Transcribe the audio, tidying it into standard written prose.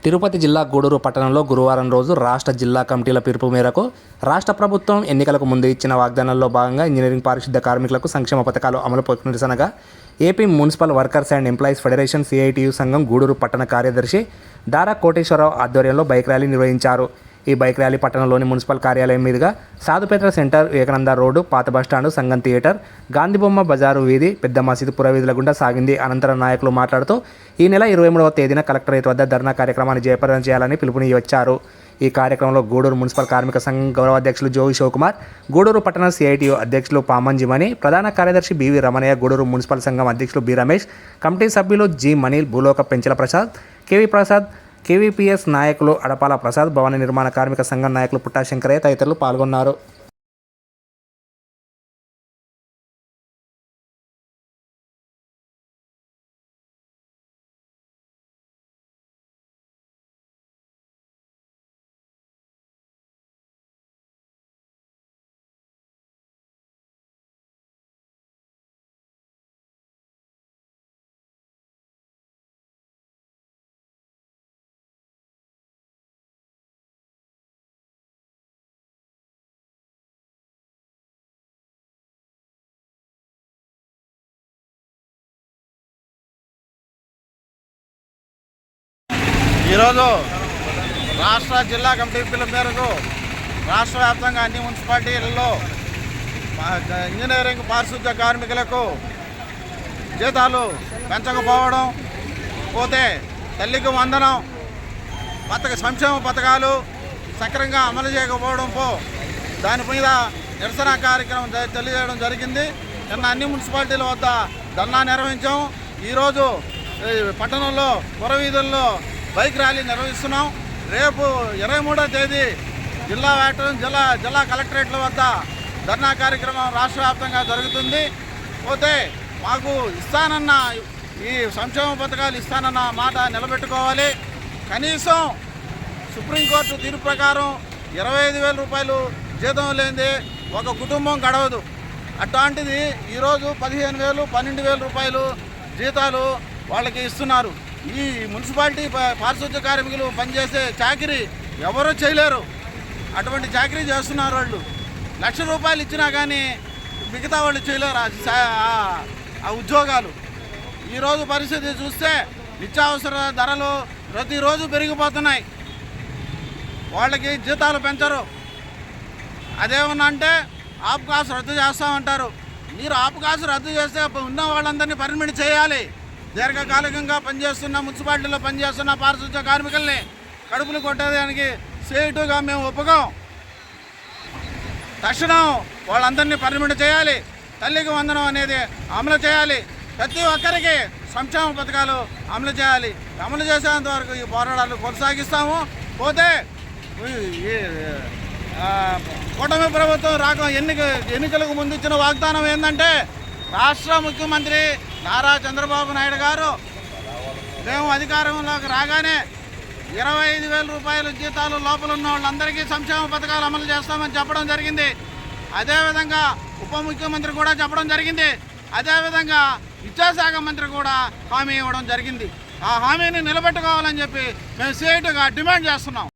తిరుపతి జిల్లా గూడూరు పట్టణంలో గురువారం రోజు రాష్ట్ర జిల్లా కమిటీల పిలుపు మేరకు రాష్ట్ర ప్రభుత్వం ఎన్నికలకు ముందు ఇచ్చిన వాగ్దానాల్లో భాగంగా ఇంజనీరింగ్ పారిశుద్ధ కార్మికులకు సంక్షేమ పథకాలు అమలుపై నిరసనగా AP municipal workers and employees federation CITU సంఘం గూడూరు పట్టణ కార్యదర్శి దారా కోటేశ్వరరావు ఆధ్వర్యంలో బైక్ ర్యాలీ నిర్వహించారు. ఈ బైక్ ర్యాలీ పట్టణంలోని మున్సిపల్ కార్యాలయం మీదుగా సాధుపేట సెంటర్, వివేకానంద రోడ్డు, పాత బస్టాండు, సంఘం థియేటర్, గాంధీబొమ్మ బజారు వీధి, పెద్ద మసీదు పురవీధుల గుండా సాగింది. అనంతరం నాయకులు మాట్లాడుతూ ఈ నెల 23వ తేదీన కలెక్టరేట్ వద్ద ధర్నా కార్యక్రమాన్ని జయప్రదం చేయాలని పిలుపునిచ్చారు. ఈ కార్యక్రమంలో గూడూరు మున్సిపల్ కార్మిక సంఘం గౌరవాధ్యక్షులు జోగి శివకుమార్, గూడూరు పట్టణ సిఐటియు అధ్యక్షులు పామంజిమణి, ప్రధాన కార్యదర్శి బివి రమణయ్య, గూడూరు మున్సిపల్ సంఘం అధ్యక్షులు బి రమేష్, కమిటీ సభ్యులు జి మణిల్, భూలోక పెంచల ప్రసాద్, కేవి ప్రసాద్, కేవీపీఎస్ నాయకులు అడపాల ప్రసాద్, భవన నిర్మాణ కార్మిక సంఘం నాయకులు పుట్టా శంకరయ్య తదితరులు పాల్గొన్నారు. ఈరోజు రాష్ట్ర జిల్లా కమిటీ పిలుపు మేరకు రాష్ట్ర వ్యాప్తంగా అన్ని మున్సిపాలిటీలలో ఇంజనీరింగ్ పారిశుద్ధ్య కార్మికులకు జీతాలు పెంచకపోవడం, పోతే తల్లికి వందనం సంక్షేమ పథకాలు సక్రమంగా అమలు చేయకపోవడంతో దాని మీద నిరసన కార్యక్రమం తెలియజేయడం జరిగింది. నిన్న అన్ని మున్సిపాలిటీల వద్ద ధర్నా నిర్వహించాం. ఈరోజు పట్టణంలో పురవీధుల్లో బైక్ ర్యాలీ నిర్వహిస్తున్నాం. రేపు 23వ తేదీ జిల్లా కలెక్టరేట్ల వద్ద ధర్నా కార్యక్రమం రాష్ట్ర వ్యాప్తంగా జరుగుతుంది. పోతే మాకు ఇస్తానన్న ఈ సంక్షేమ పథకాలు ఇస్తానన్న మాట నిలబెట్టుకోవాలి. కనీసం సుప్రీంకోర్టు తీర్పు ప్రకారం 25,000 రూపాయలు జీతం లేనిదే ఒక కుటుంబం గడవదు. అట్లాంటిది ఈరోజు 15,000, 12,000 రూపాయలు జీతాలు వాళ్ళకి ఇస్తున్నారు. ఈ మున్సిపాలిటీ పారిశుద్ధ్య కార్మికులు పనిచేసే చాకరీ ఎవరూ చేయలేరు. అటువంటి చాకరీ చేస్తున్నారు వాళ్ళు. 1,00,000 రూపాయలు ఇచ్చినా కానీ మిగతా వాళ్ళు చేయలేరు ఆ ఉద్యోగాలు. ఈరోజు పరిస్థితి చూస్తే నిత్యావసర ధరలు ప్రతిరోజు పెరిగిపోతున్నాయి. వాళ్ళకి జీతాలు పెంచరు. అదేమన్నా అంటే ఆపుకాసు రద్దు చేస్తామంటారు. మీరు ఆపుకాసు రద్దు చేస్తే ఉన్న వాళ్ళందరినీ పర్మిట్ చేయాలి. దీర్ఘకాలికంగా పనిచేస్తున్న మున్సిపాలిటీలో పనిచేస్తున్న పారిశుద్ధ్య కార్మికుల్ని కడుపులు కొట్టేదానికి సేటుగా మేము ఒప్పుకోం. తక్షణం వాళ్ళందరినీ పర్మిట్ చేయాలి. తల్లికి వందనం అనేది అమలు చేయాలి. ప్రతి ఒక్కరికి సంక్షేమ పథకాలు అమలు చేయాలి. అమలు చేసేంత వరకు ఈ పోరాటాలు కొనసాగిస్తాము. పోతే కూటమి ప్రభుత్వం ఎన్నికలకు ముందు ఇచ్చిన వాగ్దానం ఏంటంటే, రాష్ట్ర ముఖ్యమంత్రి నారా చంద్రబాబు నాయుడు గారు మేము అధికారంలోకి రాగానే 25,000 రూపాయల జీతాలు లోపల ఉన్న వాళ్ళందరికీ సంక్షేమ పథకాలు అమలు చేస్తామని చెప్పడం జరిగింది. అదేవిధంగా ఉప ముఖ్యమంత్రి కూడా చెప్పడం జరిగింది. అదేవిధంగా విద్యాశాఖ మంత్రి కూడా హామీ ఇవ్వడం జరిగింది. ఆ హామీని నిలబెట్టుకోవాలని చెప్పి మేము సిఐటిగా డిమాండ్ చేస్తున్నాం.